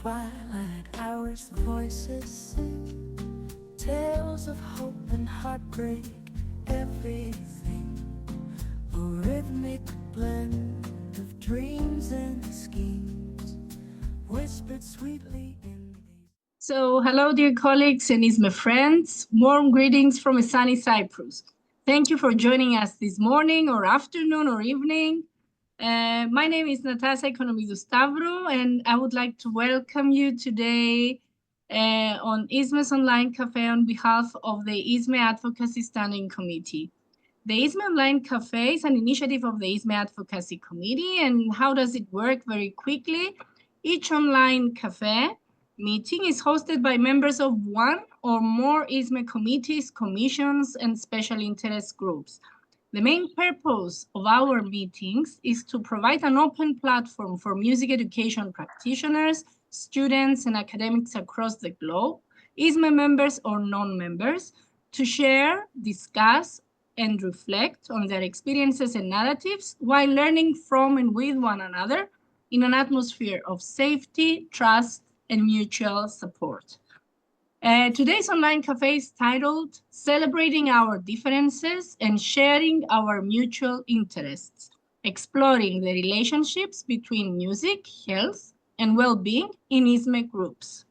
twilight hours, voices sing tales of hope and heartbreak, everything a rhythmic blend of dreams and schemes, whispered sweetly in these. So, hello, dear colleagues and ISME friends. Warm greetings from a sunny Cyprus. Thank you for joining us this morning or afternoon or evening. My name is Natasha Economidou Stavro, and I would like to welcome you today on ISME's Online Cafe on behalf of the ISME Advocacy Standing Committee. The ISME Online Cafe is an initiative of the ISME Advocacy Committee, and how does it work? Very quickly, each online cafe meeting is hosted by members of one or more ISME committees, commissions, and special interest groups. The main purpose of our meetings is to provide an open platform for music education practitioners, students, and academics across the globe, ISME members or non-members, to share, discuss, and reflect on their experiences and narratives while learning from and with one another in an atmosphere of safety, trust, and mutual support. Today's online cafe is titled Celebrating Our Differences and Sharing Our Mutual Interests, exploring the relationships between music, health, and well-being in ISME groups.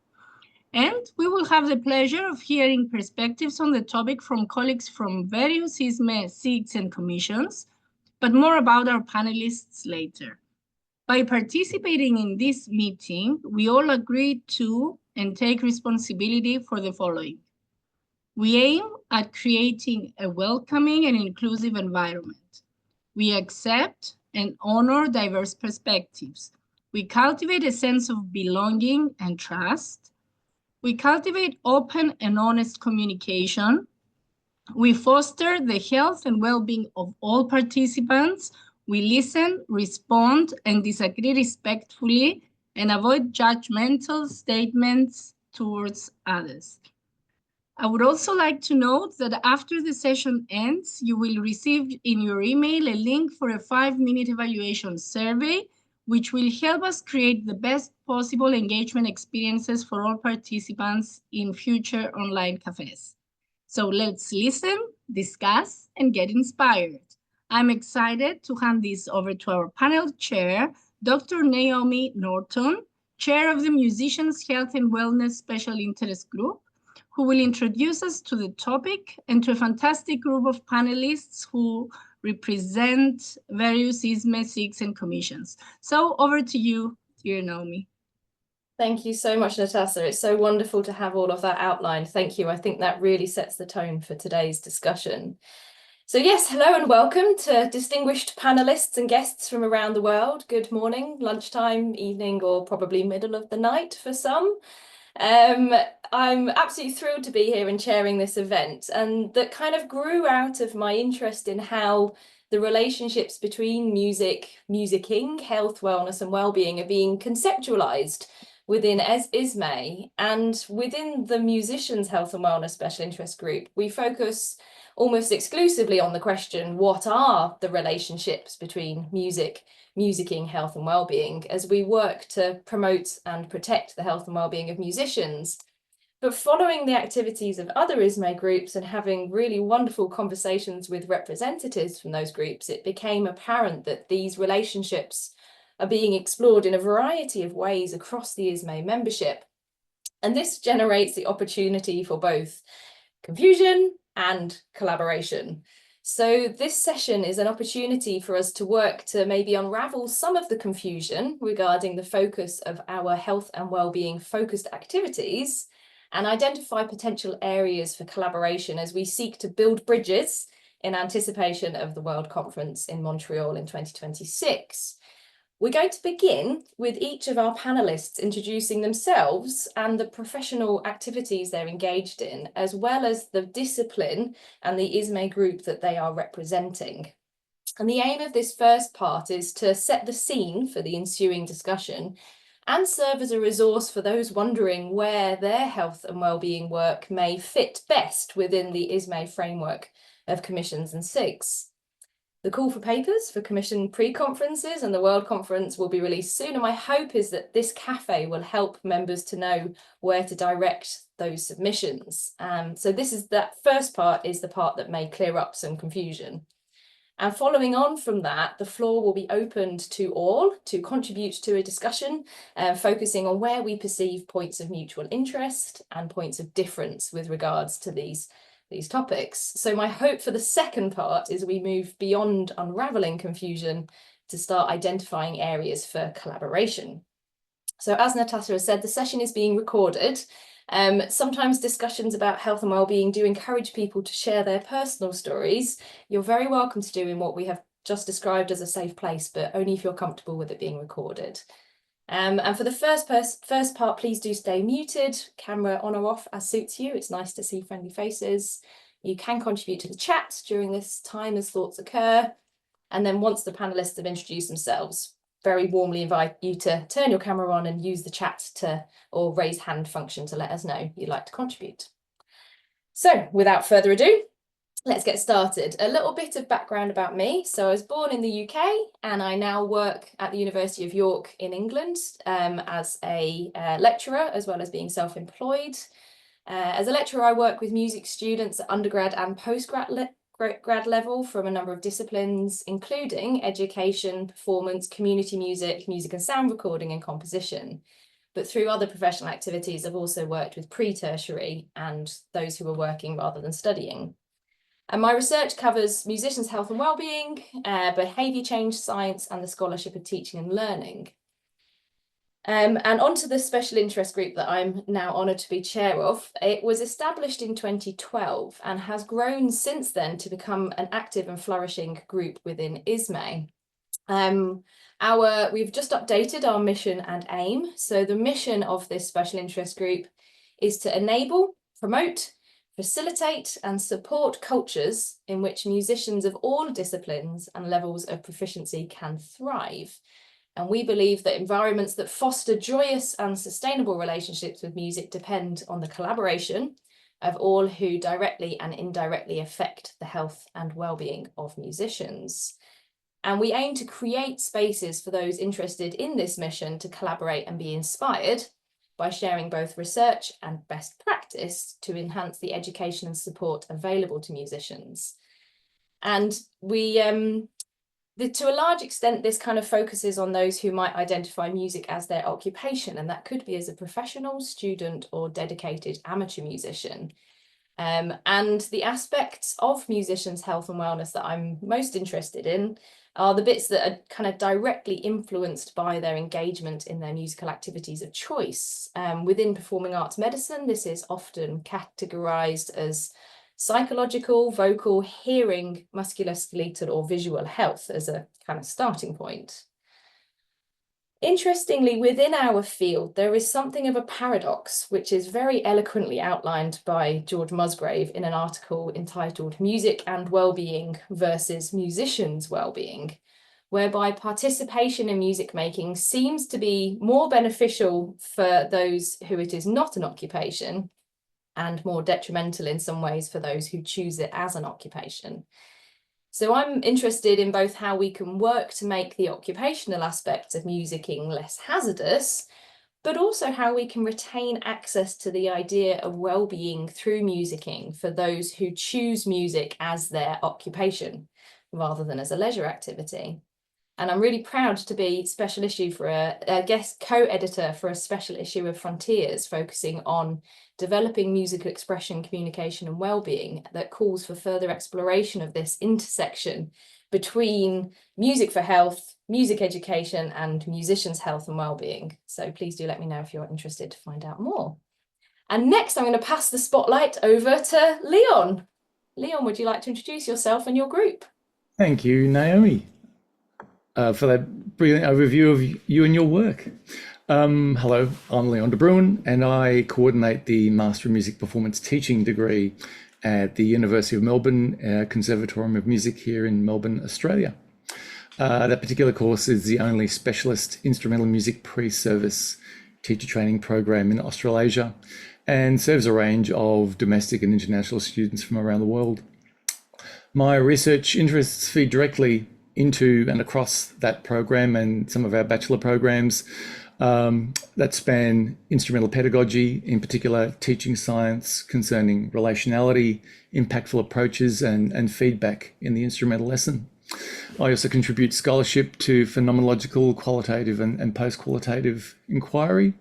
And we will have the pleasure of hearing perspectives on the topic from colleagues from various ISME seats and commissions, but more about our panelists later. By participating in this meeting, we all agreed to and take responsibility for the following. We aim at creating a welcoming and inclusive environment. We accept and honor diverse perspectives. We cultivate a sense of belonging and trust. We cultivate open and honest communication. We foster the health and well-being of all participants. We listen, respond, and disagree respectfully and avoid judgmental statements towards others. I would also like to note that after the session ends, you will receive in your email a link for a 5-minute evaluation survey, which will help us create the best possible engagement experiences for all participants in future online cafes. So let's listen, discuss, and get inspired. I'm excited to hand this over to our panel chair, Dr. Naomi Norton, chair of the Musicians' Health and Wellness Special Interest Group, who will introduce us to the topic and to a fantastic group of panelists who represent various ISME SIGs and commissions. So over to you, dear Naomi. Thank you so much, Natasha. It's so wonderful to have all of that outlined. Thank you. I think that really sets the tone for today's discussion. So yes, hello and welcome to distinguished panelists and guests from around the world. Good morning, lunchtime, evening, or probably middle of the night for some. I'm absolutely thrilled to be here and chairing this event, and that kind of grew out of my interest in how the relationships between music, musicking, health, wellness, and well-being are being conceptualized within ISME. And within the Musicians' Health and Wellness Special Interest Group, we focus almost exclusively on the question, what are the relationships between music, musicking, health and well-being, as we work to promote and protect the health and well-being of musicians. But following the activities of other ISME groups and having really wonderful conversations with representatives from those groups, it became apparent that these relationships are being explored in a variety of ways across the ISME membership. And this generates the opportunity for both confusion and collaboration. So this session is an opportunity for us to work to maybe unravel some of the confusion regarding the focus of our health and well-being focused activities and identify potential areas for collaboration as we seek to build bridges in anticipation of the World Conference in Montreal in 2026. We're going to begin with each of our panelists introducing themselves and the professional activities they're engaged in, as well as the discipline and the ISME group that they are representing. And the aim of this first part is to set the scene for the ensuing discussion and serve as a resource for those wondering where their health and well-being work may fit best within the ISME framework of commissions and SIGs. The call for papers for commissioned pre-conferences and the World Conference will be released soon. And my hope is that this cafe will help members to know where to direct those submissions. So that first part is the part that may clear up some confusion. And following on from that, the floor will be opened to all to contribute to a discussion, focusing on where we perceive points of mutual interest and points of difference with regards to these topics. So my hope for the second part is we move beyond unraveling confusion to start identifying areas for collaboration. So as Natasha has said, the session is being recorded. Sometimes discussions about health and wellbeing do encourage people to share their personal stories. You're very welcome to do in what we have just described as a safe place, but only if you're comfortable with it being recorded. And for the first part, please do stay muted, camera on or off as suits you. It's nice to see friendly faces. You can contribute to the chat during this time as thoughts occur. And then once the panelists have introduced themselves, very warmly invite you to turn your camera on and use the chat or raise hand function to let us know you'd like to contribute. So without further ado, let's get started. A little bit of background about me. So I was born in the UK and I now work at the University of York in England as a lecturer, as well as being self-employed. As a lecturer, I work with music students at undergrad and postgrad grad level from a number of disciplines, including education, performance, community music, music and sound recording and composition. But through other professional activities, I've also worked with pre-tertiary and those who are working rather than studying. And my research covers musicians' health and wellbeing, behaviour change science, and the scholarship of teaching and learning. And onto the special interest group that I'm now honoured to be chair of. It was established in 2012 and has grown since then to become an active and flourishing group within ISME. We've just updated our mission and aim. So the mission of this special interest group is to enable, promote, facilitate and support cultures in which musicians of all disciplines and levels of proficiency can thrive. And we believe that environments that foster joyous and sustainable relationships with music depend on the collaboration of all who directly and indirectly affect the health and well-being of musicians. And we aim to create spaces for those interested in this mission to collaborate and be inspired by sharing both research and best practice to enhance the education and support available to musicians. And to a large extent, this kind of focuses on those who might identify music as their occupation, and that could be as a professional, student, or dedicated amateur musician. And the aspects of musicians' health and wellness that I'm most interested in are the bits that are kind of directly influenced by their engagement in their musical activities of choice. Within performing arts medicine, this is often categorized as psychological, vocal, hearing, musculoskeletal, or visual health as a kind of starting point. Interestingly, within our field, there is something of a paradox, which is very eloquently outlined by George Musgrave in an article entitled Music and Wellbeing versus Musicians' Wellbeing, whereby participation in music making seems to be more beneficial for those who it is not an occupation, and more detrimental in some ways for those who choose it as an occupation. So I'm interested in both how we can work to make the occupational aspects of musicking less hazardous, but also how we can retain access to the idea of well-being through musicking for those who choose music as their occupation rather than as a leisure activity. And I'm really proud to be special issue for a guest co-editor for a special issue of Frontiers, focusing on developing musical expression, communication and well-being that calls for further exploration of this intersection between music for health, music education and musicians' health and well-being. So please do let me know if you're interested to find out more. And next I'm going to pass the spotlight over to Leon. Leon, would you like to introduce yourself and your group? Thank you, Naomi, for that brilliant overview of you and your work. Hello, I'm Leon de Bruin, and I coordinate the Master of Music Performance Teaching degree at the University of Melbourne Conservatorium of Music here in Melbourne, Australia. That particular course is the only specialist instrumental music pre-service teacher training program in Australasia and serves a range of domestic and international students from around the world. My research interests feed directly into and across that program and some of our bachelor programs that span instrumental pedagogy, in particular teaching science concerning relationality, impactful approaches and feedback in the instrumental lesson. I also contribute scholarship to phenomenological, qualitative and post-qualitative inquiry.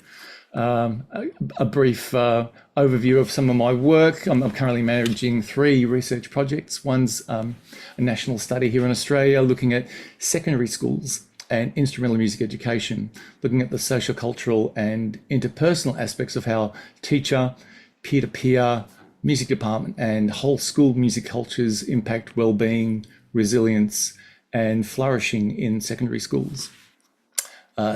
A brief overview of some of my work. I'm currently managing 3 research projects. One's a national study here in Australia looking at secondary schools and instrumental music education, looking at the social, cultural and interpersonal aspects of how teacher, peer-to-peer, music department and whole school music cultures impact well-being, resilience and flourishing in secondary schools.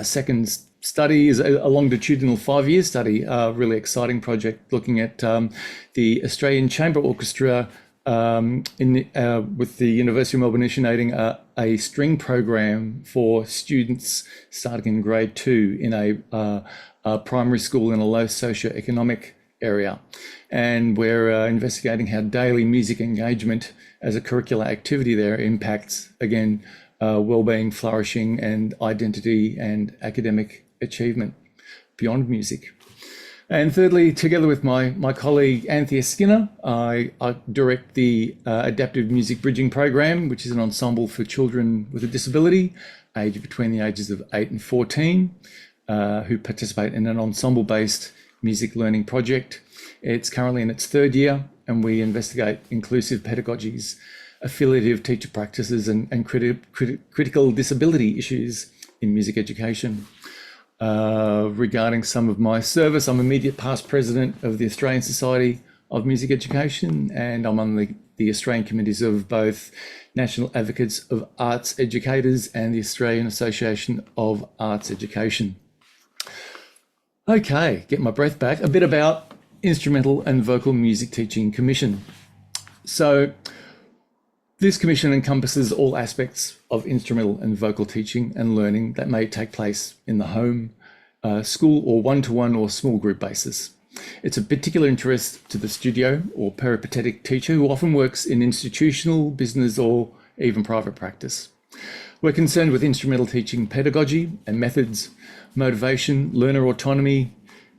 Second study is a longitudinal 5-year study, a really exciting project looking at the Australian Chamber Orchestra with the University of Melbourne initiating a string program for students starting in grade 2 in a primary school in a low socioeconomic area. And we're investigating how daily music engagement as a curricular activity there impacts, again, well-being, flourishing and identity and academic achievement beyond music. And thirdly, together with my colleague Anthea Skinner, I direct the Adaptive Music Bridging Program, which is an ensemble for children with a disability, aged between the ages of 8 and 14, who participate in an ensemble-based music learning project. It's currently in its 3rd year, and we investigate inclusive pedagogies, affiliative teacher practices, and critical disability issues in music education. Regarding some of my service, I'm immediate past president of the Australian Society of Music Education, and I'm on the Australian committees of both National Advocates of Arts Educators and the Australian Association of Arts Education. Okay, get my breath back. A bit about Instrumental and Vocal Music Teaching Commission. So this commission encompasses all aspects of instrumental and vocal teaching and learning that may take place in the home, school or one-to-one or small group basis. It's of particular interest to the studio or peripatetic teacher who often works in institutional, business or even private practice. We're concerned with instrumental teaching pedagogy and methods, motivation, learner autonomy,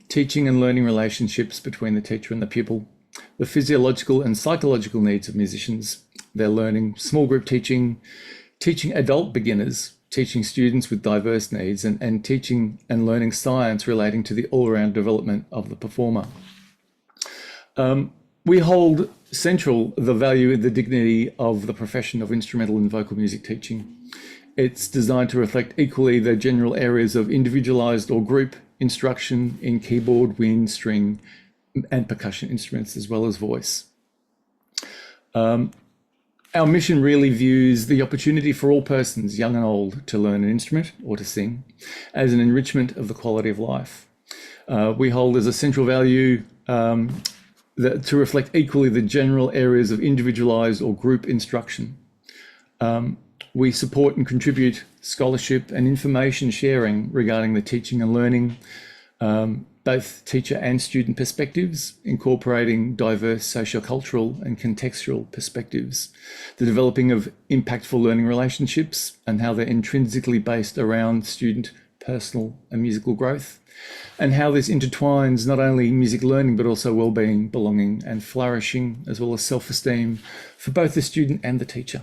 teaching and learning relationships between the teacher and the pupil, the physiological and psychological needs of musicians, their learning, small group teaching, teaching adult beginners, teaching students with diverse needs, and teaching and learning science relating to the all-round development of the performer. We hold central the value and the dignity of the profession of instrumental and vocal music teaching. It's designed to reflect equally the general areas of individualized or group instruction in keyboard, wind, string, and percussion instruments, as well as voice. Our mission really views the opportunity for all persons, young and old, to learn an instrument or to sing as an enrichment of the quality of life. We hold as a central value to reflect equally the general areas of individualized or group instruction. We support and contribute scholarship and information sharing regarding the teaching and learning, both teacher and student perspectives, incorporating diverse sociocultural and contextual perspectives, the developing of impactful learning relationships and how they're intrinsically based around student, personal and musical growth, and how this intertwines not only music learning, but also well-being, belonging and flourishing, as well as self-esteem for both the student and the teacher.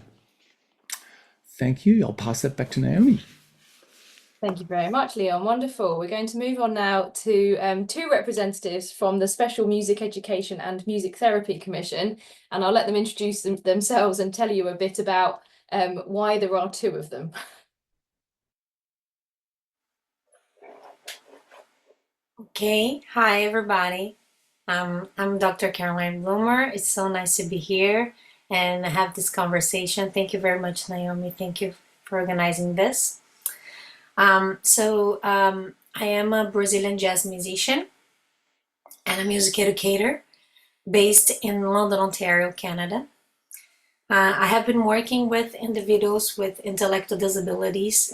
Thank you. I'll pass that back to Naomi. Thank you very much, Leon. Wonderful. We're going to move on now to 2 representatives from the Special Music Education and Music Therapy Commission, and I'll let them introduce themselves and tell you a bit about why there are 2 of them. Okay, hi everybody. I'm Dr. Caroline Bloomer. It's so nice to be here and have this conversation. Thank you very much, Naomi. Thank you for organizing this. I am a Brazilian jazz musician and a music educator based in London, Ontario, Canada. I have been working with individuals with intellectual disabilities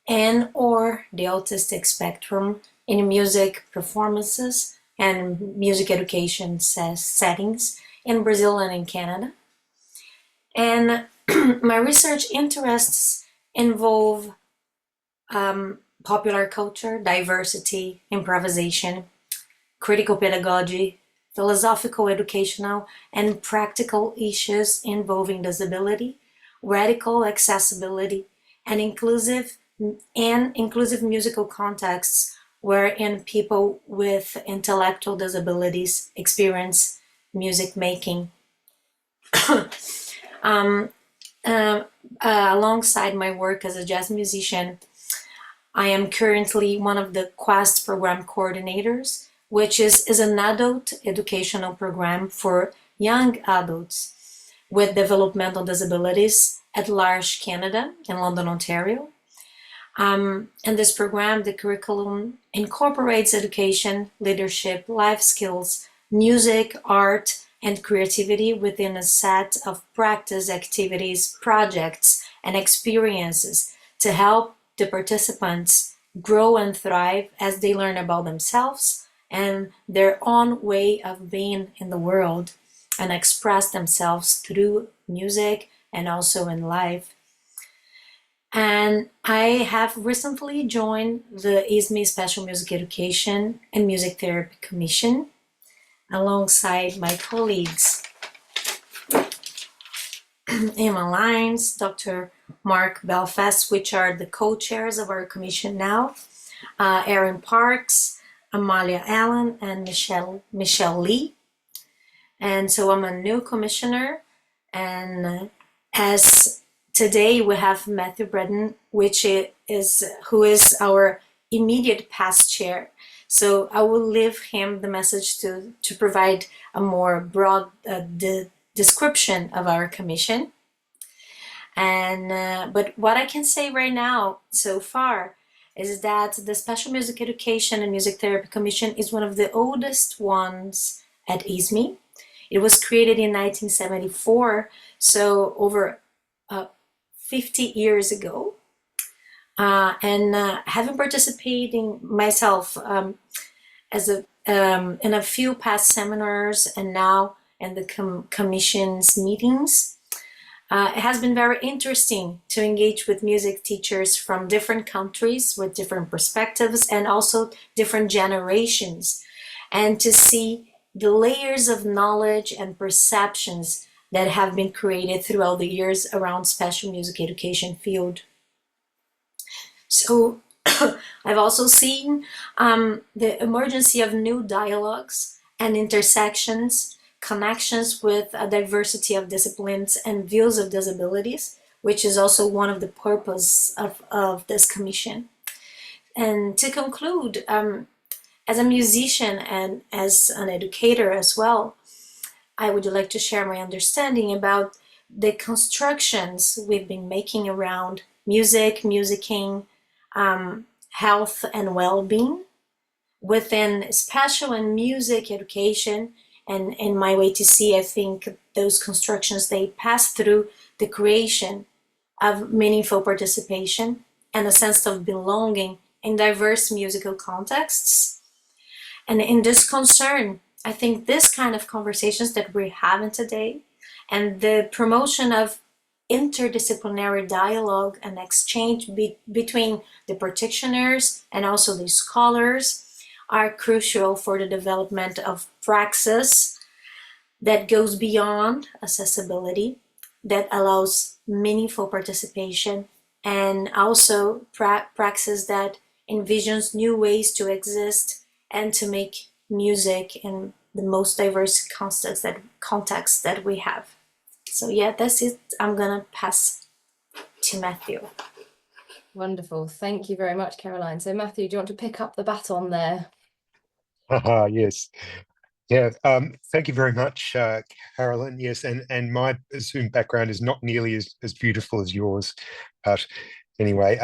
and or the autistic spectrum in music performances and music education settings in Brazil and in Canada. And my research interests involve popular culture, diversity, improvisation, critical pedagogy, philosophical, educational, and practical issues involving disability, radical accessibility, and inclusive musical contexts wherein people with intellectual disabilities experience music making. Alongside my work as a jazz musician, I am currently one of the Quest program coordinators, which is an adult educational program for young adults with developmental disabilities at large Canada in London, Ontario. In this program, the curriculum incorporates education, leadership, life skills, music, art, and creativity within a set of practice activities, projects, and experiences to help the participants grow and thrive as they learn about themselves and their own way of being in the world and express themselves through music and also in life. And I have recently joined the ISME Special Music Education and Music Therapy Commission alongside my colleagues Emma Lyons, Dr. Mark Belfast, which are the co-chairs of our commission now, Erin Parks, Amalia Allen, and Michelle Lee. And so I'm a new commissioner, and as today we have Matthew Breton, who is our immediate past chair. So I will leave him the message to provide a more broad description of our commission. And but what I can say right now so far is that the Special Music Education and Music Therapy Commission is one of the oldest ones at ISME. It was created in 1974, so over 50 years ago. Having participating myself as in a few past seminars and now in the commission's meetings, it has been very interesting to engage with music teachers from different countries with different perspectives and also different generations, and to see the layers of knowledge and perceptions that have been created throughout the years around special music education field. So I've also seen the emergence of new dialogues and intersections, connections with a diversity of disciplines and views of disabilities, which is also one of the purpose of this commission. And to conclude, as a musician and as an educator as well, I would like to share my understanding about the constructions we've been making around music, musicking, health and well-being within special and music education. And in my way to see, I think those constructions, they pass through the creation of meaningful participation and a sense of belonging in diverse musical contexts. And in this concern, I think this kind of conversations that we're having today and the promotion of interdisciplinary dialogue and exchange between the practitioners and also the scholars are crucial for the development of praxis that goes beyond accessibility, that allows meaningful participation, and also praxis that envisions new ways to exist and to make music in the most diverse contexts that we have. So yeah, that's it. I'm gonna pass to Matthew. Wonderful. Thank you very much, Caroline. So Matthew, do you want to pick up the baton there? Yes. Yeah, thank you very much, Carolyn. Yes, and my Zoom background is not nearly as beautiful as yours, but anyway,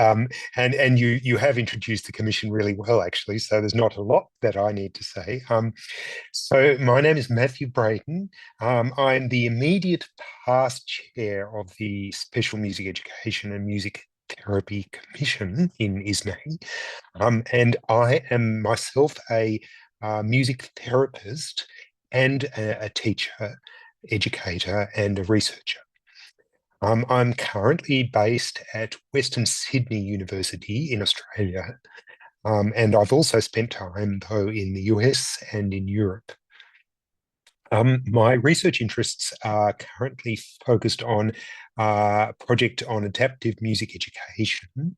and you have introduced the commission really well, actually. So there's not a lot that I need to say. So my name is Matthew Brayton. I'm the immediate past chair of the Special Music Education and Music Therapy Commission in ISME, and I am myself a music therapist and a teacher, educator, and a researcher. I'm currently based at Western Sydney University in Australia, and I've also spent time, though, in the US and in Europe. My research interests are currently focused on a project on adaptive music education,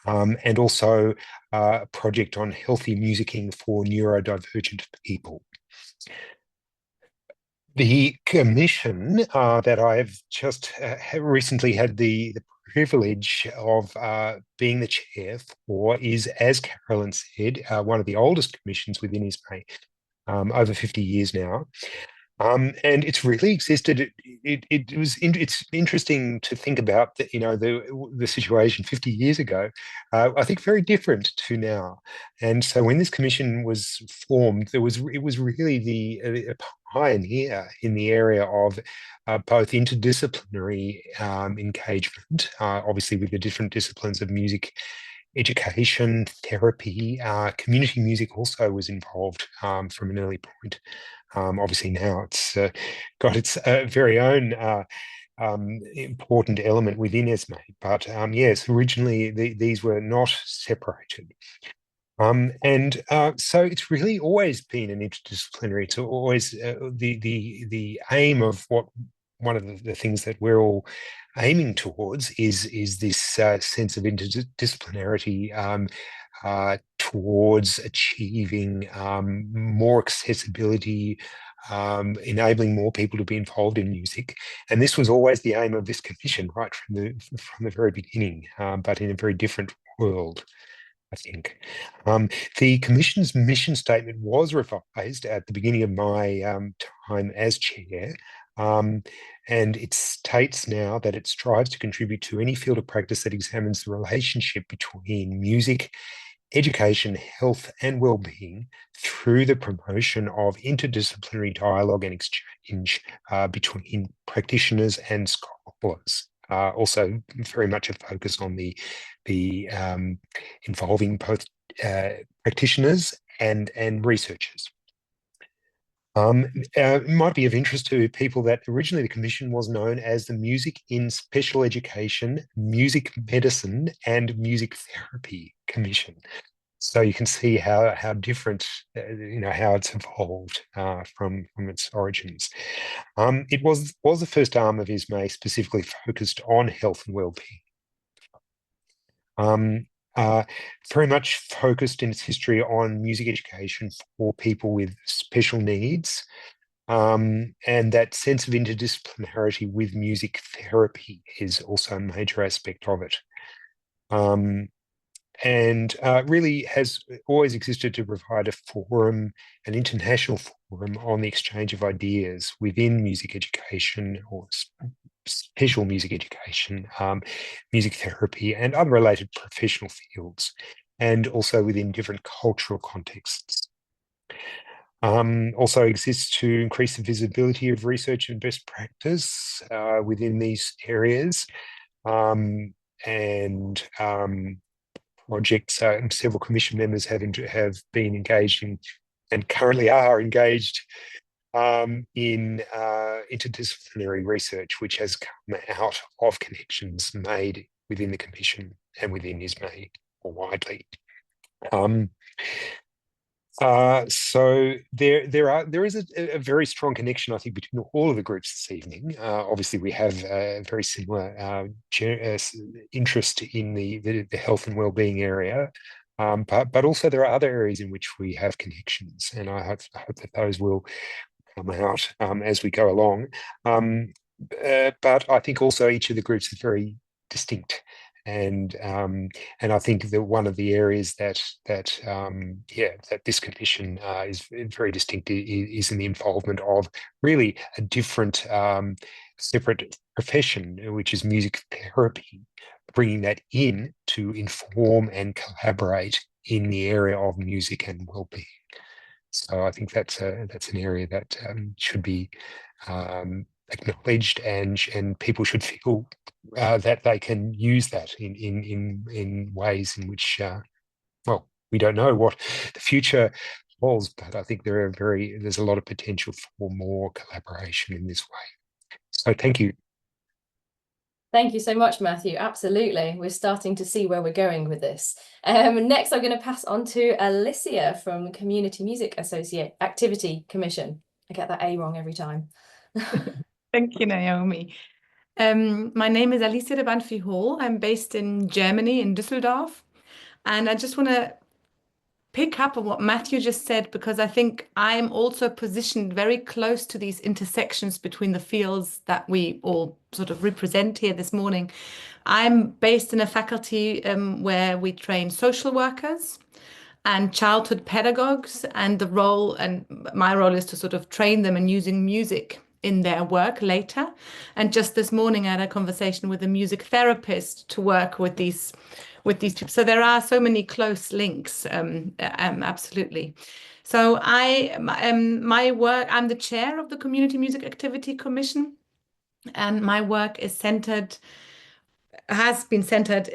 and also a project on healthy musicking for neurodivergent people. The commission that I've just recently had the privilege of being the chair for is, as Carolyn said, one of the oldest commissions within ISME, over 50 years now. And it's really existed. It's interesting to think about the situation 50 years ago. I think very different to now. And so when this commission was formed, it was really the pioneer in the area of both interdisciplinary engagement, obviously with the different disciplines of music education, therapy, community music also was involved from an early point. Obviously now it's got its very own important element within ISME, but yes, originally these were not separated. So it's really always been an interdisciplinary. It's always the aim of what one of the things that we're all aiming towards is this sense of interdisciplinarity towards achieving more accessibility, enabling more people to be involved in music. And this was always the aim of this commission, right from the very beginning, but in a very different world, I think. The Commission's mission statement was revised at the beginning of my time as chair, and it states now that it strives to contribute to any field of practice that examines the relationship between music, education, health, and well-being through the promotion of interdisciplinary dialogue and exchange between practitioners and scholars. Also, very much a focus on the involving both practitioners and researchers. It might be of interest to people that originally the commission was known as the Music in Special Education, Music Medicine, and Music Therapy Commission. So you can see how different, how it's evolved from its origins. It was the first arm of ISME specifically focused on health and well-being. Very much focused in its history on music education for people with special needs, and that sense of interdisciplinarity with music therapy is also a major aspect of it. And really has always existed to provide a forum, an international forum on the exchange of ideas within music education or special music education, music therapy, and other related professional fields, and also within different cultural contexts. Also exists to increase the visibility of research and best practice within these areas, projects. Several commission members have been engaged in and currently are engaged in interdisciplinary research, which has come out of connections made within the commission and within ISME more widely. So there is a very strong connection, I think, between all of the groups this evening. Obviously, we have a very similar interest in the health and well-being area, but also there are other areas in which we have connections, and I hope that those will come out as we go along. But I think also each of the groups is very distinct. And I think that one of the areas that this commission is very distinct is in the involvement of really a different separate profession, which is music therapy, bringing that in to inform and collaborate in the area of music and well-being. So I think that's an area that should be acknowledged, and people should feel that they can use that in ways in which, well, we don't know what the future holds, but I think there's a lot of potential for more collaboration in this way. So thank you. Thank you so much, Matthew. Absolutely. We're starting to see where we're going with this. Next, I'm going to pass on to Alicia from Community Music Associate Activity Commission. I get that A wrong every time. Thank you, Naomi. My name is Alicia de Banfi Hall. I'm based in Germany, in Düsseldorf. And I just want to pick up on what Matthew just said, because I think I'm also positioned very close to these intersections between the fields that we all sort of represent here this morning. I'm based in a faculty where we train social workers and childhood pedagogues, and my role is to sort of train them in using music in their work later. And just this morning, I had a conversation with a music therapist to work with these people. So there are so many close links, absolutely. So my work, I'm the chair of the Community Music Activity Commission, and my work has been centered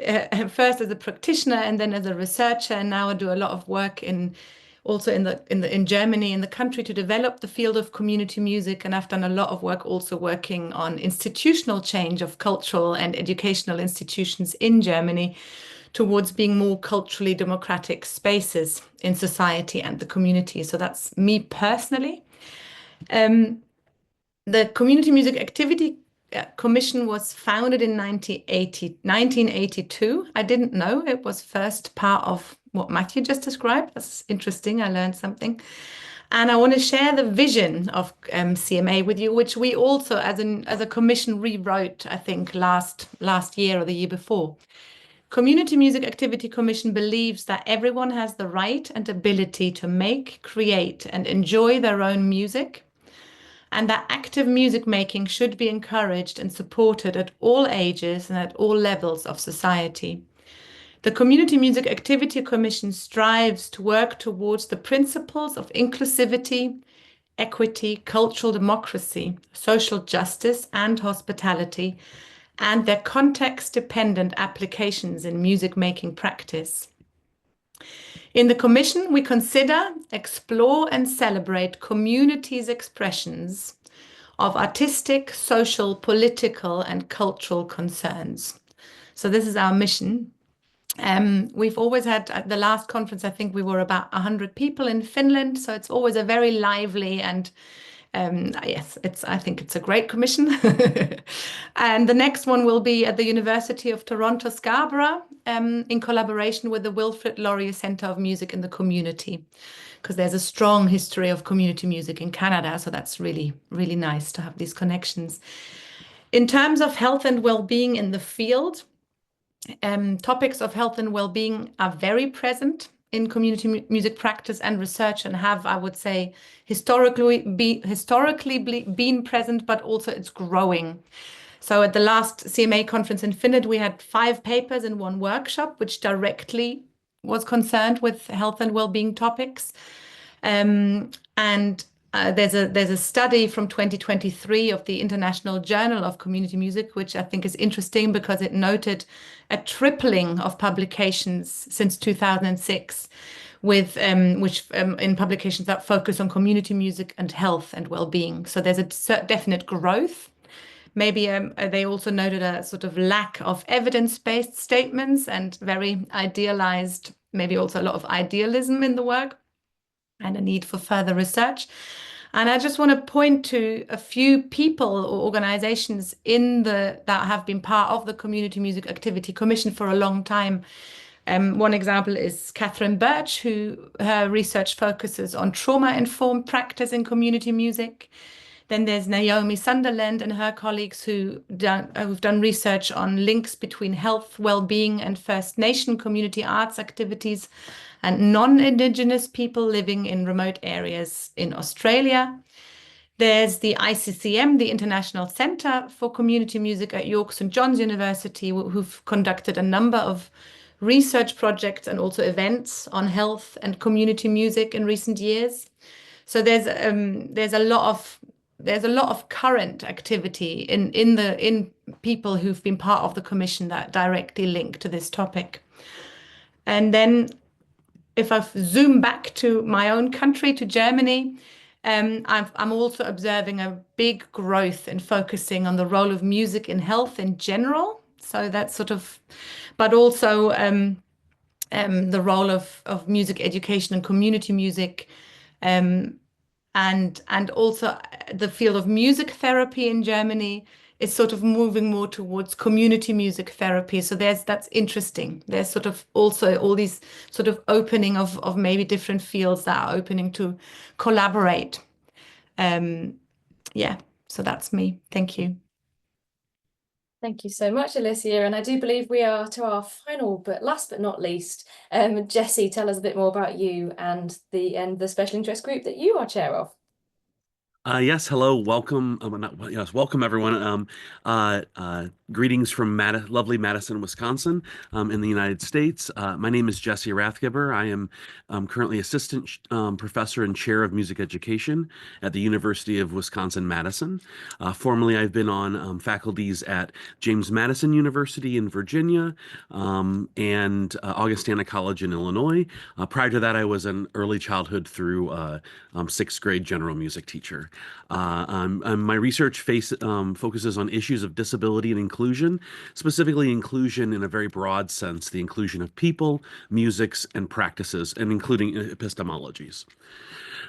first as a practitioner and then as a researcher, and now I do a lot of work in Germany, in the country, to develop the field of community music. And I've done a lot of work also working on institutional change of cultural and educational institutions in Germany towards being more culturally democratic spaces in society and the community. So that's me personally. The Community Music Activity Commission was founded in 1982. I didn't know it was first part of what Matthew just described. That's interesting. I learned something. And I want to share the vision of CMA with you, which we also, as a commission, rewrote, I think, last year or the year before. Community Music Activity Commission believes that everyone has the right and ability to make, create, and enjoy their own music, and that active music making should be encouraged and supported at all ages and at all levels of society. The Community Music Activity Commission strives to work towards the principles of inclusivity, equity, cultural democracy, social justice, and hospitality, and their context-dependent applications in music-making practice. In the Commission, we consider, explore, and celebrate communities' expressions of artistic, social, political, and cultural concerns. So this is our mission. We've always had, at the last conference, I think we were about 100 people in Finland. So it's always a very lively and yes, I think it's a great commission. And the next one will be at the University of Toronto, Scarborough, in collaboration with the Wilfrid Laurier Centre of Music in the Community, because there's a strong history of community music in Canada. So that's really, really nice to have these connections. In terms of health and well-being in the field, topics of health and well-being are very present in community music practice and research, and have, I would say, historically been present, but also it's growing. So at the last CMA conference in Finland, we had 5 papers in one workshop, which directly was concerned with health and well-being topics. There's a study from 2023 of the International Journal of Community Music, which I think is interesting because it noted a tripling of publications since 2006, in publications that focus on community music and health and well-being. So there's a definite growth. Maybe they also noted a sort of lack of evidence-based statements and very idealized, maybe also a lot of idealism in the work, and a need for further research. And I just want to point to a few people or organizations that have been part of the Community Music Activity Commission for a long time. One example is Catherine Birch, her research focuses on trauma-informed practice in community music. Then there's Naomi Sunderland and her colleagues who've done research on links between health, well-being, and First Nation community arts activities and non-Indigenous people living in remote areas in Australia. There's the ICCM, the International Centre for Community Music at York St John's University, who've conducted a number of research projects and also events on health and community music in recent years. So there's a lot of current activity in people who've been part of the commission that directly link to this topic. And then if I zoom back to my own country, to Germany, I'm also observing a big growth in focusing on the role of music in health in general. So that's sort of, but also the role of music education and community music, and also the field of music therapy in Germany is sort of moving more towards community music therapy. So that's interesting. There's sort of also all these sort of opening of maybe different fields that are opening to collaborate. Yeah, so that's me. Thank you. Thank you so much, Alicia. And I do believe we are to our final, but last but not least, Jessie, tell us a bit more about you and the special interest group that you are chair of. Yes, hello, welcome. Yes, welcome everyone. Greetings from lovely Madison, Wisconsin, in the United States. My name is Jessie Rathgeber. I am currently assistant professor and chair of music education at the University of Wisconsin-Madison. Formerly, I've been on faculties at James Madison University in Virginia and Augustana College in Illinois. Prior to that, I was an early childhood through sixth grade general music teacher. My research focuses on issues of disability and inclusion, specifically inclusion in a very broad sense, the inclusion of people, musics, and practices, and including epistemologies.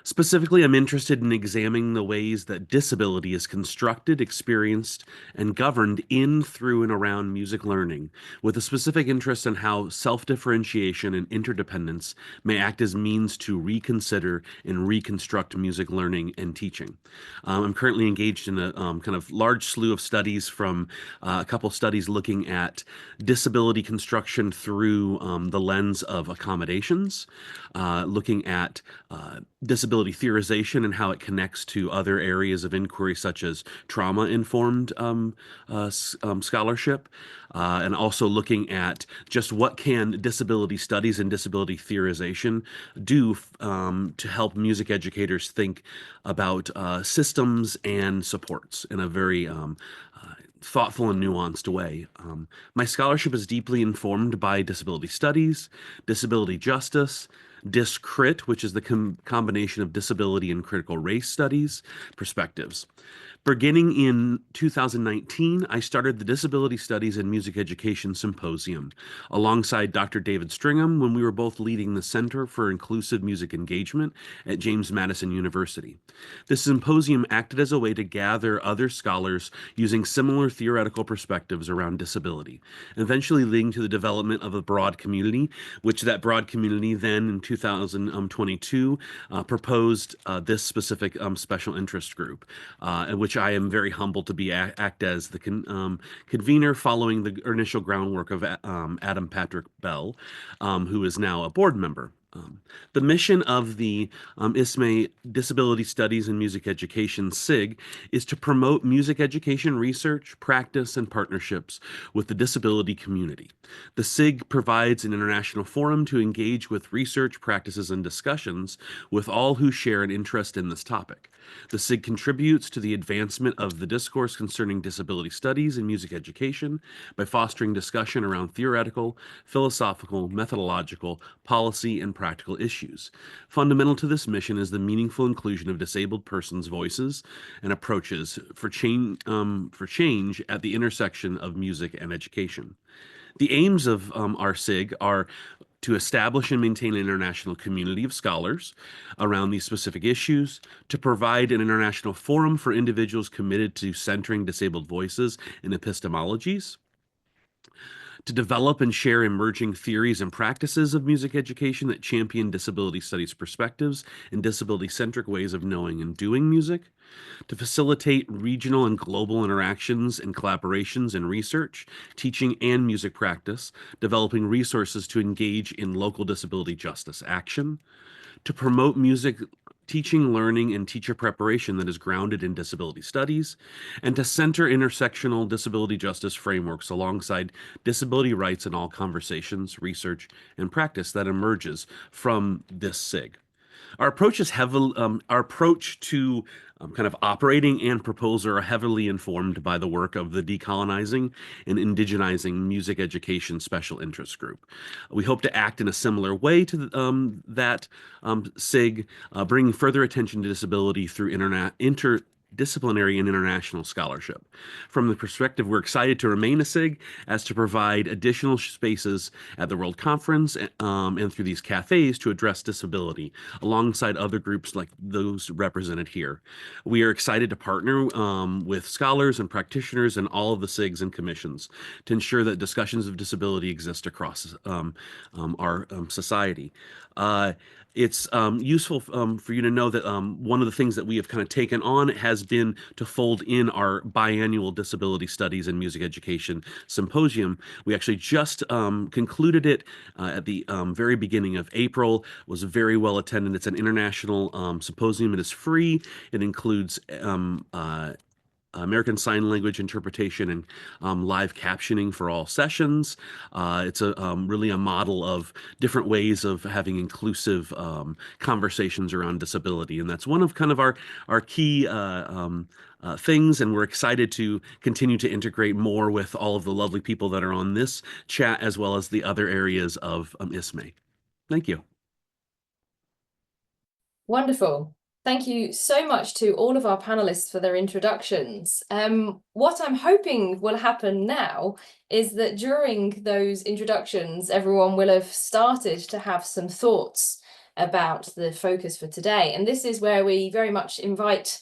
Specifically, I'm interested in examining the ways that disability is constructed, experienced, and governed in, through, and around music learning, with a specific interest in how self-differentiation and interdependence may act as means to reconsider and reconstruct music learning and teaching. I'm currently engaged in a kind of large slew of studies from a couple studies looking at disability construction through the lens of accommodations, looking at disability theorization and how it connects to other areas of inquiry, such as trauma-informed scholarship, and also looking at just what can disability studies and disability theorization do to help music educators think about systems and supports in a very thoughtful and nuanced way. My scholarship is deeply informed by disability studies, disability justice, DisCrit, which is the combination of disability and critical race studies perspectives. Beginning in 2019, I started the Disability Studies and Music Education Symposium alongside Dr. David Stringham when we were both leading the Center for Inclusive Music Engagement at James Madison University. This symposium acted as a way to gather other scholars using similar theoretical perspectives around disability, eventually leading to the development of a broad community, which that broad community then in 2022 proposed this specific special interest group, which I am very humbled to be act as the convener following the initial groundwork of Adam Patrick Bell, who is now a board member. The mission of the ISME Disability Studies and Music Education SIG is to promote music education research, practice, and partnerships with the disability community. The SIG provides an international forum to engage with research, practices, and discussions with all who share an interest in this topic. The SIG contributes to the advancement of the discourse concerning disability studies and music education by fostering discussion around theoretical, philosophical, methodological, policy, and practical issues. Fundamental to this mission is the meaningful inclusion of disabled persons' voices and approaches for change at the intersection of music and education. The aims of our SIG are to establish and maintain an international community of scholars around these specific issues, to provide an international forum for individuals committed to centering disabled voices and epistemologies, to develop and share emerging theories and practices of music education that champion disability studies perspectives and disability-centric ways of knowing and doing music, to facilitate regional and global interactions and collaborations in research, teaching, and music practice, developing resources to engage in local disability justice action, to promote music teaching, learning, and teacher preparation that is grounded in disability studies, and to center intersectional disability justice frameworks alongside disability rights in all conversations, research, and practice that emerges from this SIG. Our approach is our approach to kind of operating and proposal are heavily informed by the work of the Decolonizing and Indigenizing Music Education Special Interest Group. We hope to act in a similar way to that SIG, bringing further attention to disability through interdisciplinary and international scholarship. From the perspective, we're excited to remain a SIG as to provide additional spaces at the World Conference and through these cafes to address disability alongside other groups like those represented here. We are excited to partner with scholars and practitioners and all of the SIGs and commissions to ensure that discussions of disability exist across our society. It's useful for you to know that one of the things that we have kind of taken on has been to fold in our biannual disability studies and music education symposium. We actually just concluded it at the very beginning of April. It was very well attended. It's an international symposium. It is free. It includes American Sign Language interpretation and live captioning for all sessions. It's really a model of different ways of having inclusive conversations around disability, and that's one of kind of our key things, and we're excited to continue to integrate more with all of the lovely people that are on this chat as well as the other areas of ISME. Thank you. Wonderful. Thank you so much to all of our panelists for their introductions. What I'm hoping will happen now is that during those introductions, everyone will have started to have some thoughts about the focus for today. And this is where we very much invite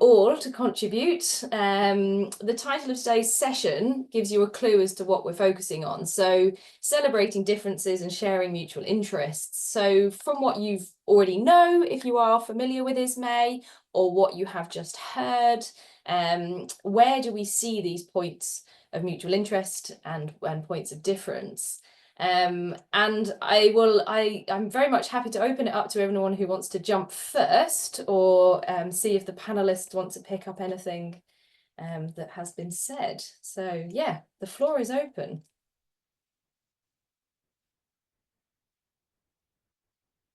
all to contribute. The title of today's session gives you a clue as to what we're focusing on. So celebrating differences and sharing mutual interests. So from what you've already know, if you are familiar with ISME, or what you have just heard, where do we see these points of mutual interest and points of difference? And I'm very much happy to open it up to everyone who wants to jump first, or see if the panelists want to pick up anything that has been said. So yeah, the floor is open.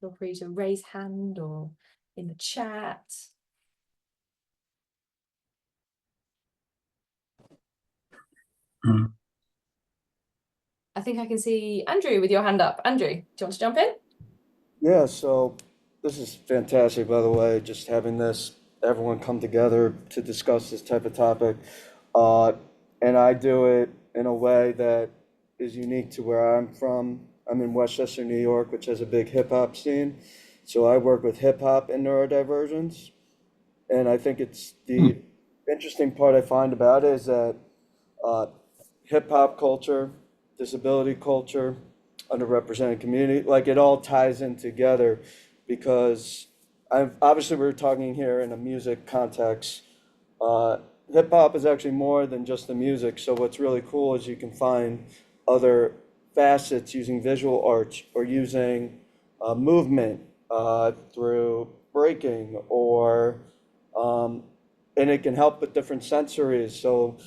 Feel free to raise hand or in the chat. I think I can see Andrew with your hand up. Andrew, do you want to jump in? Yeah, so this is fantastic, by the way, just having everyone come together to discuss this type of topic. And I do it in a way that is unique to where I'm from. I'm in Westchester, New York, which has a big hip hop scene. So I work with hip hop and neurodivergence. And I think it's the interesting part I find about it is that hip hop culture, disability culture, underrepresented community, like it all ties in together, because obviously we're talking here in a music context. Hip hop is actually more than just the music. So what's really cool is you can find other facets using visual arts or using movement through breaking, or and it can help with different sensories. So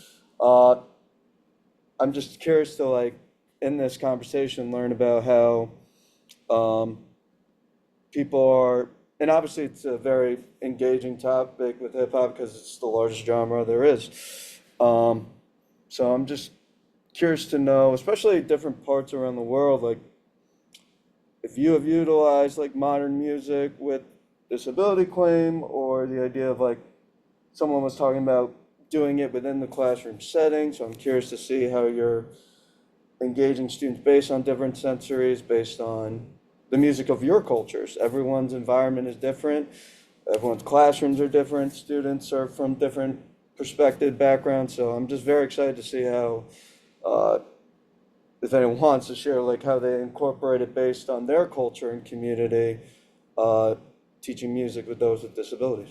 I'm just curious to, like, in this conversation, learn about how people are, and obviously it's a very engaging topic with hip hop because it's the largest genre there is. So I'm just curious to know, especially different parts around the world, like if you have utilized like modern music with disability claim, or the idea of like someone was talking about doing it within the classroom setting. So I'm curious to see how you're engaging students based on different sensories, based on the music of your cultures. Everyone's environment is different. Everyone's classrooms are different. Students are from different perspective, backgrounds. So I'm just very excited to see how, if anyone wants to share, like how they incorporate it based on their culture and community, teaching music with those with disabilities.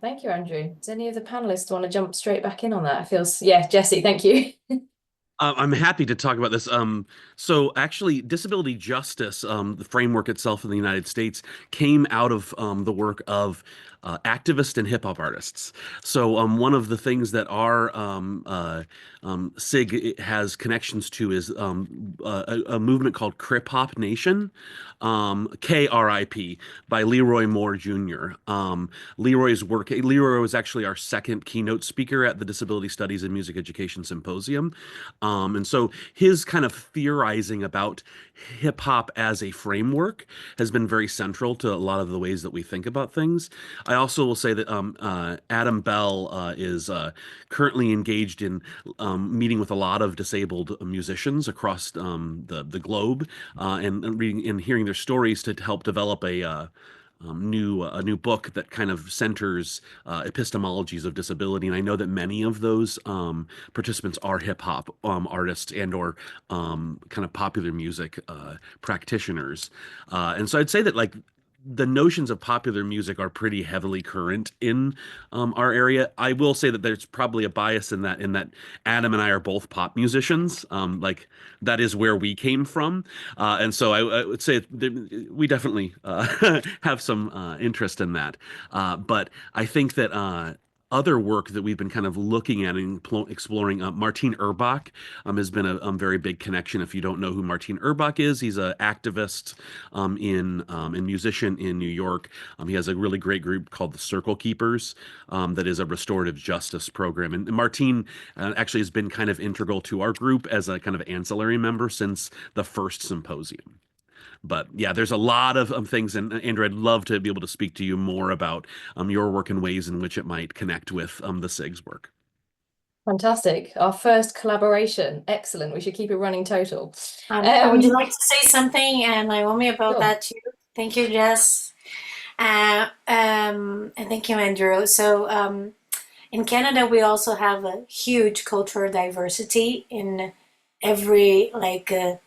Thank you, Andrew. Does any of the panelists want to jump straight back in on that? Yeah, Jesse, thank you. I'm happy to talk about this. So actually, disability justice, the framework itself in the United States, came out of the work of activist and hip hop artists. So one of the things that our SIG has connections to is a movement called Crip Hop Nation, KRIP, by Leroy Moore Jr. Leroy was actually our second keynote speaker at the Disability Studies and Music Education Symposium. And so his kind of theorizing about hip hop as a framework has been very central to a lot of the ways that we think about things. I also will say that Adam Bell is currently engaged in meeting with a lot of disabled musicians across the globe and reading and hearing their stories to help develop a new book that kind of centers epistemologies of disability. And I know that many of those participants are hip hop artists and or kind of popular music practitioners. And so I'd say that like the notions of popular music are pretty heavily current in our area. I will say that there's probably a bias in that Adam and I are both pop musicians. Like that is where we came from, and so I would say we definitely have some interest in that. But I think that other work that we've been kind of looking at and exploring. Martine Urbach has been a very big connection. If you don't know who Martine Urbach is, he's an activist and musician in New York. He has a really great group called the Circle Keepers that is a restorative justice program. And Martine actually has been kind of integral to our group as a kind of ancillary member since the first symposium. But yeah, there's a lot of things, and Andrew, I'd love to be able to speak to you more about your work and ways in which it might connect with the SIG's work. Fantastic. Our first collaboration. Excellent. We should keep it running total. Would you like to say something, Naomi, about Sure. that too? Thank you, Jess. And thank you, Andrew. So in Canada, we also have a huge cultural diversity in every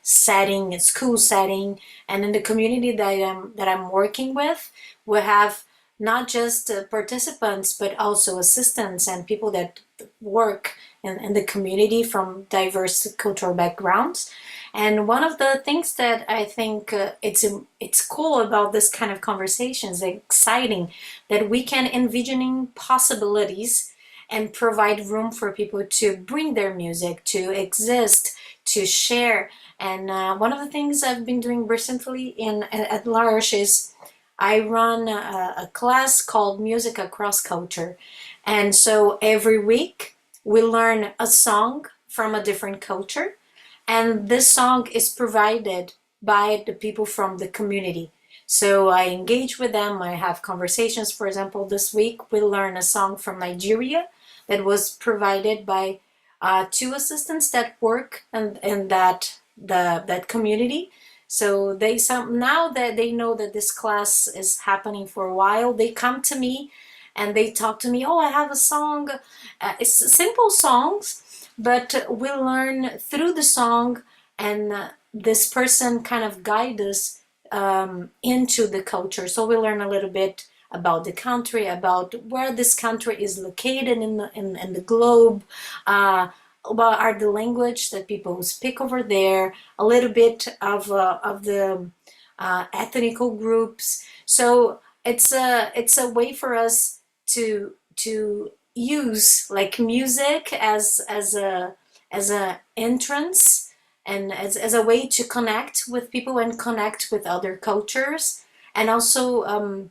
setting, a school setting, and in the community that I'm working with, we have not just participants but also assistants and people that work in the community from diverse cultural backgrounds. And one of the things that I think it's cool about this kind of conversations, exciting, that we can envisioning possibilities and provide room for people to bring their music, to exist, to share. And one of the things I've been doing recently at L'Arche is I run a class called Music Across Culture. And so every week we learn a song from a different culture. And this song is provided by the people from the community. So I engage with them, I have conversations. For example, this week we learn a song from Nigeria that was provided by two assistants that work in that community. So now that they know that this class is happening for a while, they come to me and they talk to me. Oh, I have a song. It's simple songs, but we learn through the song, and this person kind of guides us into the culture. So we learn a little bit about the country, about where this country is located in the globe, what are the language that people speak over there, a little bit of the ethnical groups. So it's a way for us to use like music as a entrance and as a way to connect with people and connect with other cultures, and also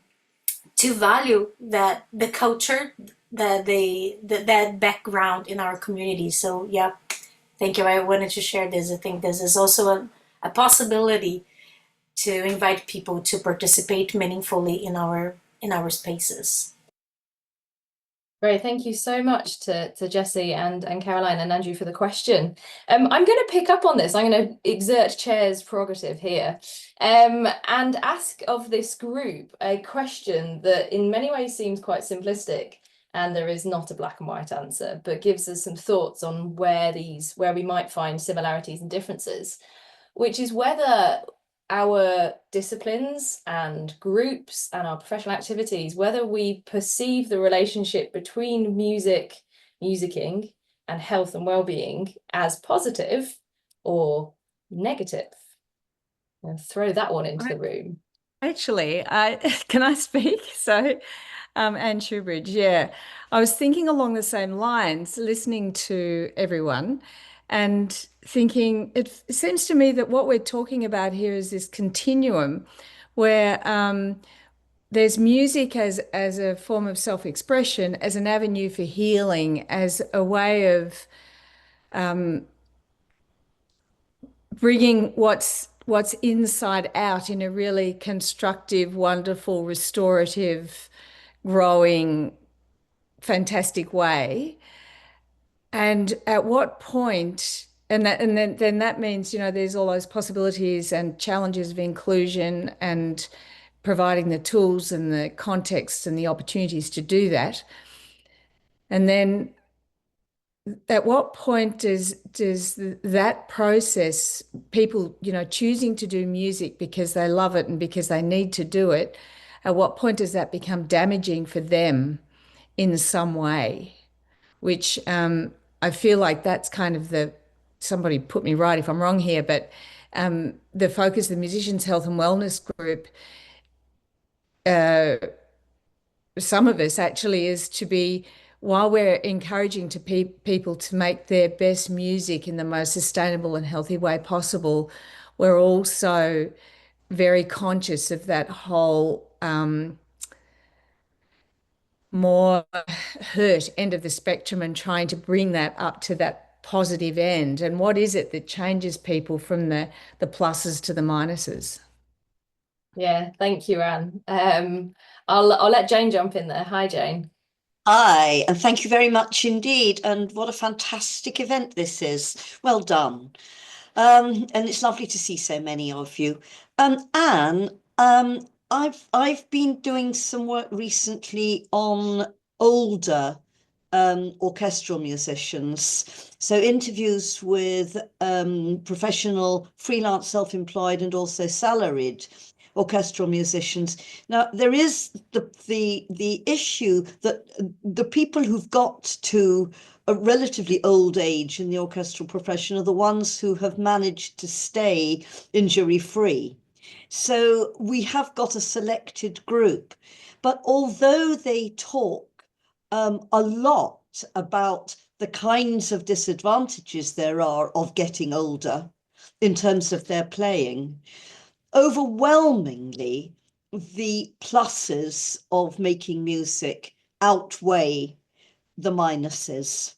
to value that the culture that background in our community. So yeah, thank you. I wanted to share this. I think this is also a possibility to invite people to participate meaningfully in our spaces. Great, thank you so much to Jessie and Caroline and Andrew for the question. I'm going to pick up on this. I'm going to exert chair's prerogative here and ask of this group a question that in many ways seems quite simplistic, and there is not a black and white answer, but gives us some thoughts on where we might find similarities and differences, which is whether our disciplines and groups and our professional activities, whether we perceive the relationship between musicking and health and well-being as positive or negative. And throw that one into the room. Actually, can I speak? So Anne Shoebridge, yeah. I was thinking along the same lines, listening to everyone and thinking, it seems to me that what we're talking about here is this continuum where there's music as a form of self-expression, as an avenue for healing, as a way of bringing what's inside out in a really constructive, wonderful, restorative, growing, fantastic way. And at what point, and then that means, you know, there's all those possibilities and challenges of inclusion and providing the tools and the context and the opportunities to do that. And then at what point does that process, people, you know, choosing to do music because they love it and because they need to do it, at what point does that become damaging for them in some way? Which I feel like that's kind of somebody put me right if I'm wrong here, but the focus of the Musicians' Health and Wellness Group, some of us actually, is to be, while we're encouraging people to make their best music in the most sustainable and healthy way possible, we're also very conscious of that whole more hurt end of the spectrum and trying to bring that up to that positive end. And what is it that changes people from the pluses to the minuses? Yeah, thank you, Anne. I'll let Jane jump in there. Hi, Jane. Hi, and thank you very much indeed. And what a fantastic event this is. Well done. And it's lovely to see so many of you. Anne, I've been doing some work recently on older orchestral musicians. So interviews with professional, freelance, self-employed, and also salaried orchestral musicians. Now, there is the issue that the people who've got to a relatively old age in the orchestral profession are the ones who have managed to stay injury-free. So we have got a selected group, but although they talk a lot about the kinds of disadvantages there are of getting older in terms of their playing, overwhelmingly, the pluses of making music outweigh the minuses.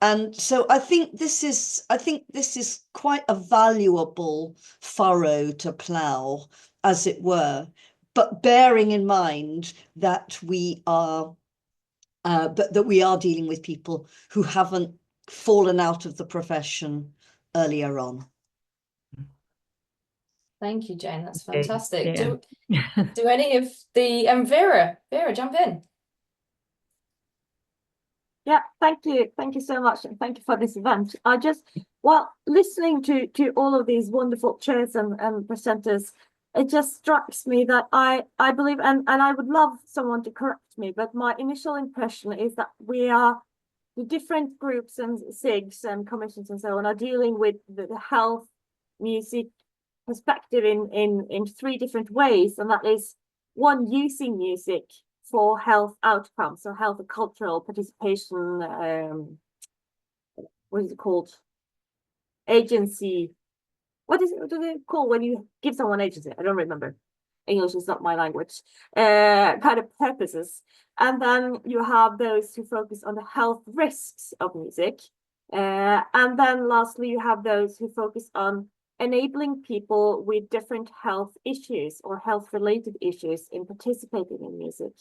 And so I think this is quite a valuable furrow to plough, as it were, but bearing in mind that we are dealing with people who haven't fallen out of the profession earlier on. Thank you, Jane. That's fantastic. Yeah. Do any of the Vera, jump in. Yeah, thank you so much, and thank you for this event. Listening to all of these wonderful chairs and presenters, it just strikes me that I believe, and I would love someone to correct me, but my initial impression is that we are, the different groups and SIGs and commissions and so on are dealing with the health music perspective in three different ways, and that is one, using music for health outcomes, so health and cultural participation, what is it called? Agency. What do they call when you give someone agency? I don't remember. English is not my language. Kind of purposes. And then you have those who focus on the health risks of music. And then lastly, you have those who focus on enabling people with different health issues or health related issues in participating in music.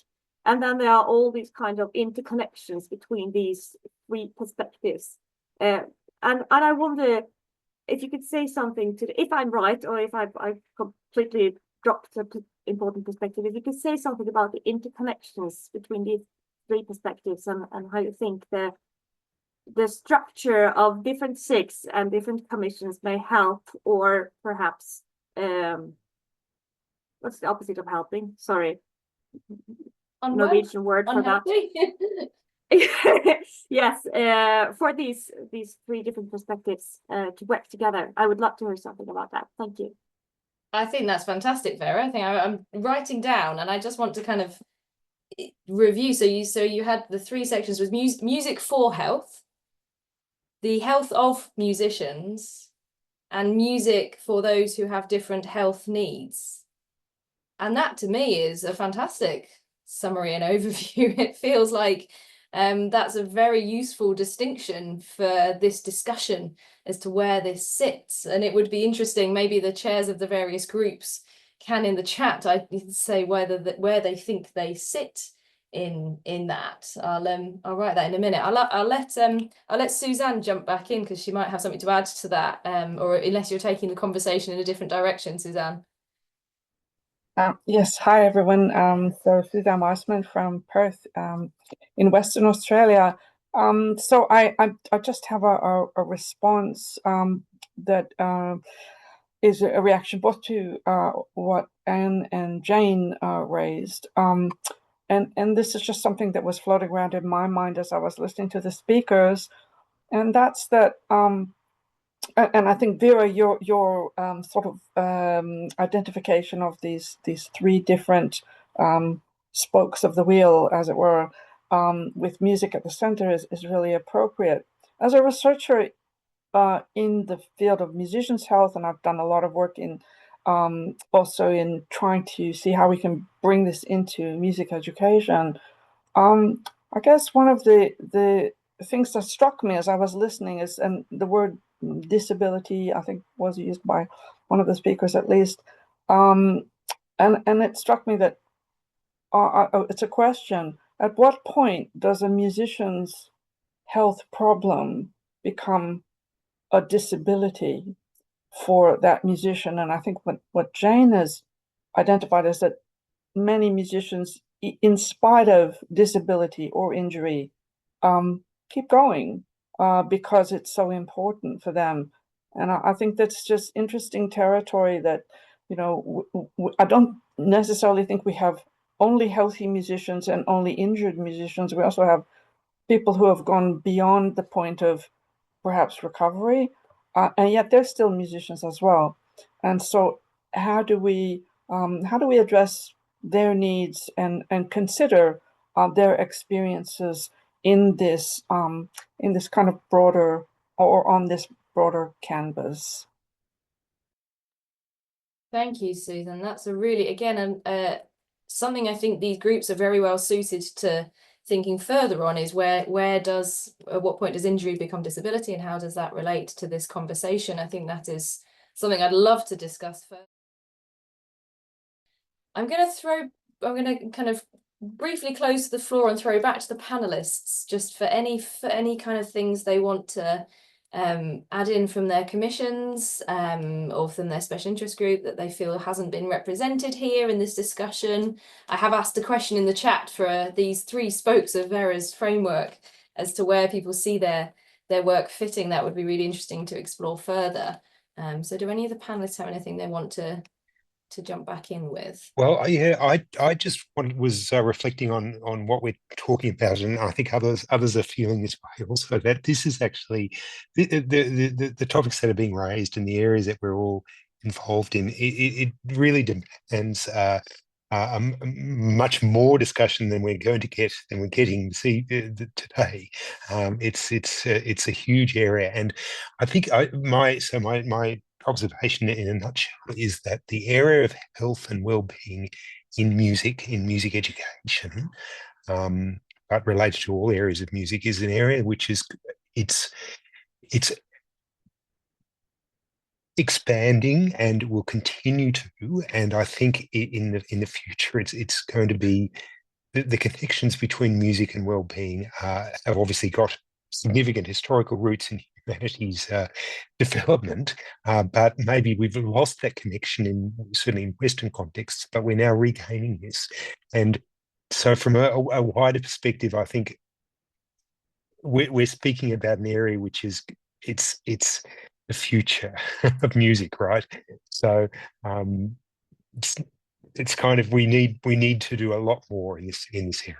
And then there are all these kind of interconnections between these three perspectives. And I wonder if you could say something to, if I'm right, or if I've completely dropped an important perspective, if you could say something about the interconnections between these three perspectives and how you think the structure of different SIGs and different commissions may help, or perhaps, what's the opposite of helping? Sorry. Norwegian word for that. Yes, for these three different perspectives to work together. I would love to hear something about that. Thank you. I think that's fantastic, Vera. I think I'm writing down, and I just want to kind of review. So you had the three sections with music for health, the health of musicians, and music for those who have different health needs. And that to me is a fantastic summary and overview. It feels like that's a very useful distinction for this discussion as to where this sits. And it would be interesting, maybe the chairs of the various groups can in the chat say where they think they sit in that. I'll write that in a minute. I'll let Suzanne jump back in because she might have something to add to that, or unless you're taking the conversation in a different direction, Suzanne. Yes, hi everyone. So Suzanne Weissman from Perth, in Western Australia. So I just have a response that is a reaction both to what Anne and Jane raised. And this is just something that was floating around in my mind as I was listening to the speakers, and that's that. And I think, Vera, your sort of identification of these three different spokes of the wheel, as it were, with music at the center is really appropriate. As a researcher in the field of musicians' health, and I've done a lot of work in also in trying to see how we can bring this into music education. I guess one of the things that struck me as I was listening is, and the word disability, I think, was used by one of the speakers at least, and it struck me that it's a question: at what point does a musician's health problem become a disability for that musician? And I think what Jane has identified is that many musicians, in spite of disability or injury, keep going because it's so important for them. And I think that's just interesting territory that, you know, I don't necessarily think we have only healthy musicians and only injured musicians. We also have people who have gone beyond the point of perhaps recovery, and yet they're still musicians as well. And so how do we address their needs and consider their experiences in this kind of broader, or on this broader canvas? Thank you, Susan. That's a really, again, something I think these groups are very well suited to thinking further on, is at what point does injury become disability, and how does that relate to this conversation? I think that is something I'd love to discuss further. I'm going to kind of briefly close the floor and throw back to the panelists just for any kind of things they want to add in from their commissions or from their special interest group that they feel hasn't been represented here in this discussion. I have asked a question in the chat for these three spokes of Vera's framework as to where people see their work fitting. That would be really interesting to explore further. So do any of the panelists have anything they want to jump back in with? Well, yeah, I just was reflecting on what we're talking about, and I think others are feeling this way also, that this is actually the topics that are being raised and the areas that we're all involved in. It really demands much more discussion than we're getting today. It's a huge area, and I think my observation in a nutshell is that the area of health and well-being in music education, but related to all areas of music, is an area which is it's expanding and will continue to. And I think in the future, it's going to be the connections between music and well-being have obviously got significant historical roots in humanity's development, but maybe we've lost that connection certainly in Western contexts, but we're now regaining this. And so from a wider perspective, I think we're speaking about an area which is it's the future of music, right? So it's kind of we need to do a lot more in this area.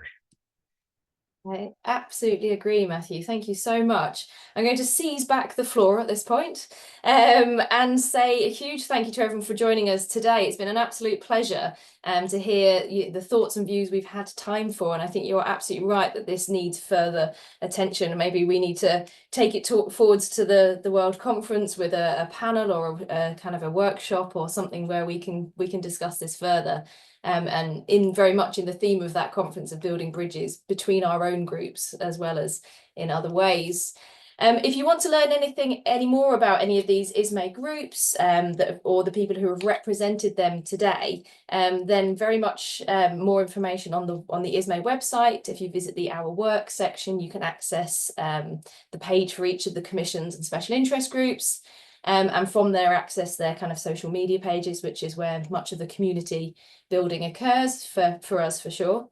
I absolutely agree, Matthew. Thank you so much. I'm going to seize back the floor at this point, and say a huge thank you to everyone for joining us today. It's been an absolute pleasure to hear the thoughts and views we've had time for. And I think you're absolutely right that this needs further attention. Maybe we need to take it forwards to the World Conference with a panel or a kind of a workshop or something where we can discuss this further. And very much in the theme of that conference of building bridges between our own groups as well as in other ways. If you want to learn any more about any of these ISME groups or the people who have represented them today, then very much more information on the ISME website. If you visit the Our Work section, you can access the page for each of the commissions and special interest groups. And from there access their kind of social media pages, which is where much of the community building occurs for us for sure.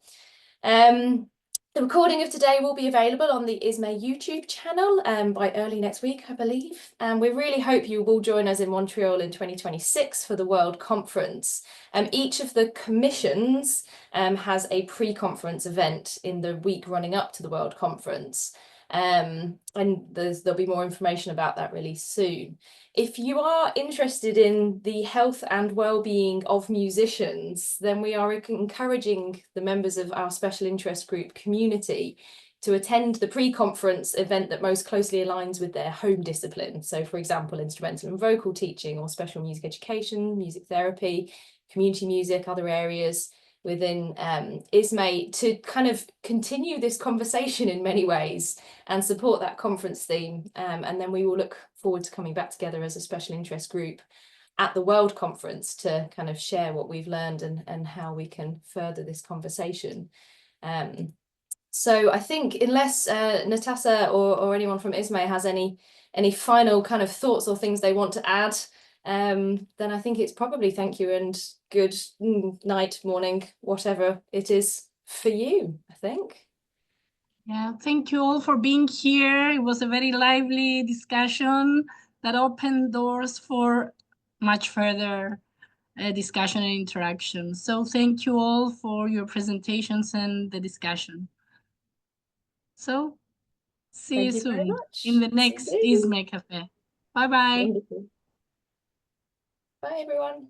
The recording of today will be available on the ISME YouTube channel by early next week, I believe. And we really hope you will join us in Montreal in 2026 for the World Conference. Each of the commissions has a pre-conference event in the week running up to the World Conference. And there'll be more information about that released soon. If you are interested in the health and well-being of musicians, then we are encouraging the members of our special interest group community to attend the pre-conference event that most closely aligns with their home discipline. So for example, instrumental and vocal teaching or special music education, music therapy, community music, other areas within ISME, to kind of continue this conversation in many ways and support that conference theme. And then we will look forward to coming back together as a special interest group at the World Conference to kind of share what we've learned and how we can further this conversation. So I think unless Natasha or anyone from ISME has any final kind of thoughts or things they want to add, then I think it's probably thank you and good night, morning, whatever it is for you, I think. Yeah, thank you all for being here. It was a very lively discussion that opened doors for much further discussion and interaction. So thank you all for your presentations and the discussion. So see you soon in the next ISME Cafe. Bye-bye. Wonderful. Bye, everyone.